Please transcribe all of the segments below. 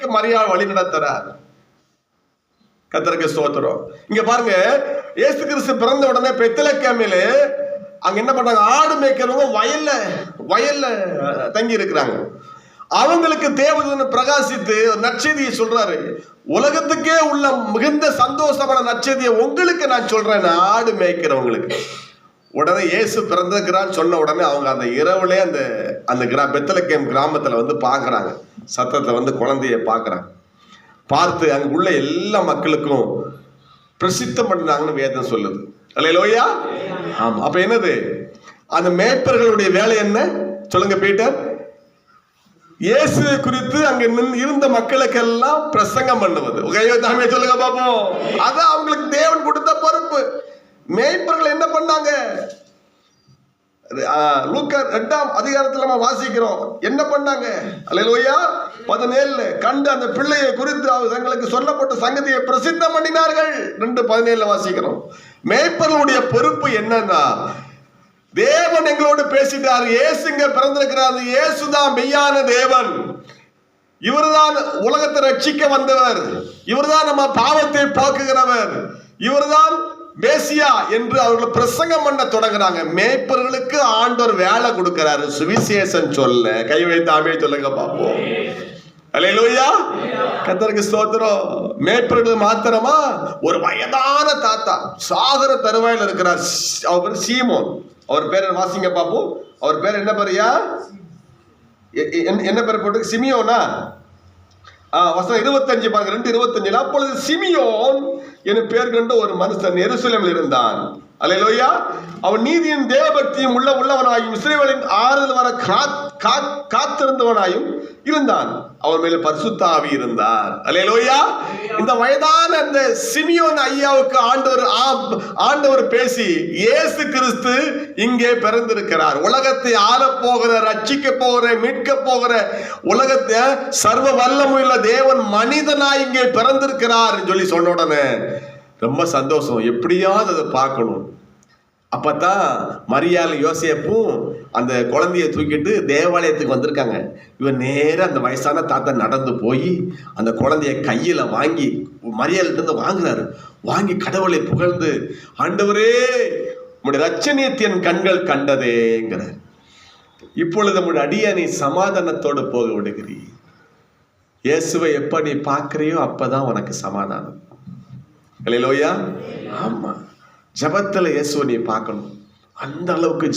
சபைக்கு மரியாதை வழி நடத்துறார். கர்த்தருக்கு ஸ்தோத்திரம். இங்க பாருங்க, இயேசு கிறிஸ்து பிறந்த உடனே பெத்லகேமிலே அங்க என்ன பண்றாங்க, ஆடு மேய்க்கிறவங்க வயல்ல தங்கி இருக்கிறாங்க. அவங்களுக்கு தேவதூதன் பிரகாசித்து நற்செய்தியை சொல்றாரு. உலகத்துக்கே உள்ள மிகுந்த சந்தோஷமான நற்செய்தியை உங்களுக்கு நான் சொல்றேன், ஆடு மேய்க்கிறவங்களுக்கு. உடனே இயேசு பிறந்திருக்கிறான்னு சொன்ன உடனே அவங்க அந்த இரவுலே அந்த பெத்லகேம் கிராமத்துல வந்து பாக்குறாங்க, சத்தத்தை வந்து குழந்தைய பாக்குறாங்க. பார்த்து அங்க உள்ள எல்லா மக்களுக்கும் பிரசித்தம் பண்ணாங்கன்னு வேதம் சொல்லுது. அல்லேலூயா. ஆமா. அப்ப என்னது அந்த மேய்ப்பர்களுடைய வேலை என்ன சொல்லுங்க பீட்டர்? இயேசு குறித்து அங்க இருந்த மக்களுக்கெல்லாம் பிரசங்கம் பண்ணுவது. சொல்லுங்க பாப்போம். அதான் அவங்களுக்கு தேவன் கொடுத்த பொறுப்பு. மேய்ப்பர்கள் என்ன பண்ணாங்க? லூக்கா 8ஆம் அதிகாரத்தில் நம்ம வாசிக்கிறோம். என்ன பண்ணாங்க? அல்லேலூயா. 17 கண்டு அந்த பிள்ளையை குறித்து தங்களுக்கு சொல்லப்பட்ட சங்கதியை பிரசித்தம் பண்ணினார்கள். 2:17 வாசிக்கிறோம். மேய்ப்பர்களுடைய பொறுப்பு என்னன்னா, தேவன் எங்களோடு பேசிட்டார், இயேசுங்க பிறந்திருக்கிறார், இயேசுதான் மெய்யான தேவன், இவர்தான் உலகத்தை ரட்சிக்க வந்தவர், இவர்தான் நம்ம பாவத்தை போக்குகிறவர், இவர்தான் மேசியா என்று அவர்கள் பிரசங்கம் பண்ண தொடங்குறாங்க. மேய்ப்பர்களுக்கு ஆண்டவர் வேலை கொடுக்கிறாரு, சுவிசேஷம் சொல்ல. கை வைத்தாமே சொல்லுங்க பாப்போம். அல்லேலூயா. கர்த்தருக்கு ஸ்தோத்திரம். மேய்ப்பர்கள் மாத்திரமா, ஒரு வயதான தாத்தா சாகர தருவாயில் இருக்கிறார். அவர் சீமோன். அவர் பேர் வாசிங்க பாப்போம். அவர் பேர் என்ன பேரையா? என்ன பேர் போட்டு? சிமியோனா? வசனம் 25 பாருங்க, 2:25. அப்பொழுது சிமியோன் என பேர் கொண்ட ஒரு மனுஷன் எருசலேமில் இருந்தான். அல்லேலூயா. அவன் நீதியின் தேவபக்தியும் உள்ளவனாயும் இஸ்ரவேலின் ஆறுதல் வர காத்திருந்தவனாயும் இருந்தான். அவன் மேல பரிசுத்த ஆவி இருந்தார். அல்லேலூயா. இந்த வயதான அந்த சிமியோன் ஐயாவுக்கு ஆண்டவர் பேசி, இயேசு கிறிஸ்து இங்கே பிறந்திருக்கிறார், உலகத்தை ஆளப்போகிற, ரட்சிக்க போகிற, மீட்க போகிற, உலகத்தை சர்வ வல்லமையுள்ள தேவன் மனிதனாய் இங்கே பிறந்திருக்கிறார் சொல்லி சொன்ன உடனே ரொம்ப சந்தோஷம். எப்படியாவது அதை பார்க்கணும். அப்பதான் மரியாள் யோசேப்பும் அந்த குழந்தைய தூக்கிட்டு தேவாலயத்துக்கு வந்திருக்காங்க. இவர் நேரம் அந்த வயசான தாத்தா நடந்து போய் அந்த குழந்தைய கையில வாங்கி மரியாள்கிட்ட வாங்குறாரு. வாங்கி கடவுளை புகழ்ந்து, ஆண்டவரே உம்முடைய ரட்சணியத்தை என் கண்கள் கண்டதேங்கிறார். இப்பொழுது உம்முடைய அடியானை சமாதானத்தோடு போக விடுகிறீர். இயேசுவை எப்ப நீ பார்க்கிறியோ அப்பதான் உனக்கு சமாதானம். அல்லேலூயா. ஆமா. ஜபத்துல இயேசுவை நீ பார்க்கணும். அந்த அளவுக்கு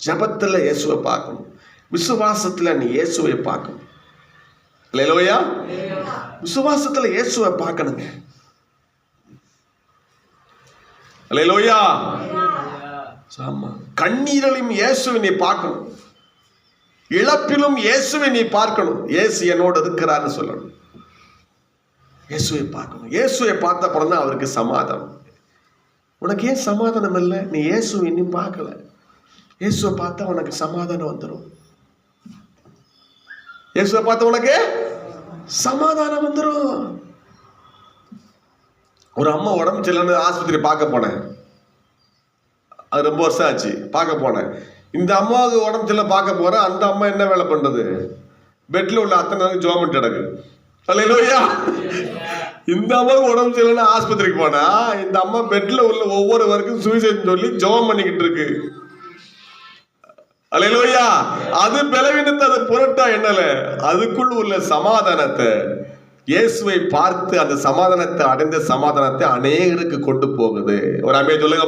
ஜபத்துல இயேசுவை பார்க்கணும். விசுவாசத்துல நீ இயேசுவை பார்க்கணும். அல்லேலூயா. விசுவாசத்துல இயேசுவை பார்க்கணுங்க. அல்லேலூயா. ஆமா. கண்ணீரிலும் இயேசுவை நீ பார்க்கணும். இழப்பிலும் இயேசுவை நீ பார்க்கணும். இயேசு என்னோடு இருக்கிறான்னு சொல்லணும். இயேசுவை பார்க்கணும். இயேசுவை பார்த்த அப்புறம் தான் அவருக்கு சமாதானம். உனக்கு ஏன் சமாதானம் இல்லை? நீ இயேசுவை இன்னும் பார்க்கல. இயேசுவை பார்த்தா உனக்கு சமாதானம் வந்துடும். இயேசுவை பார்த்த உனக்கு சமாதானம் வந்துடும். ஒரு அம்மா உடம்பு சரியில்லைன்னு ஆஸ்பத்திரி பார்க்க போனேன். அது ரொம்ப வருஷம் ஆச்சு. பார்க்க போனேன். இந்த அம்மாவுக்கு உடம்பு சரியில்லை பார்க்க போறேன். அந்த அம்மா என்ன வேலை பண்றது? பெட்ல உள்ள அத்தனை ஜோமெண்ட் கிடக்கு. அல்லேலூயா. இந்த அம்மாவுக்கு உடம்பு சரியில்லைன்னு ஆஸ்பத்திரிக்கு போனா இந்த அம்மா பெட்ல உள்ள ஒவ்வொருவருக்கும் சுவிசேஷம் சொல்லி ஜெபம் பண்ணிக்கிட்டு இருக்கு. அல்லேலூயா. அது பலவீனத்தை அது பொருட்டா எண்ணல. அதுக்குள்ள உள்ள சமாதானத்தை, இயேசுவை பார்த்து அந்த சமாதானத்தை அடைந்த சமாதானத்தை அநேகருக்கு கொண்டு போகுது. ஒரு அம்மையை சொல்லுங்க.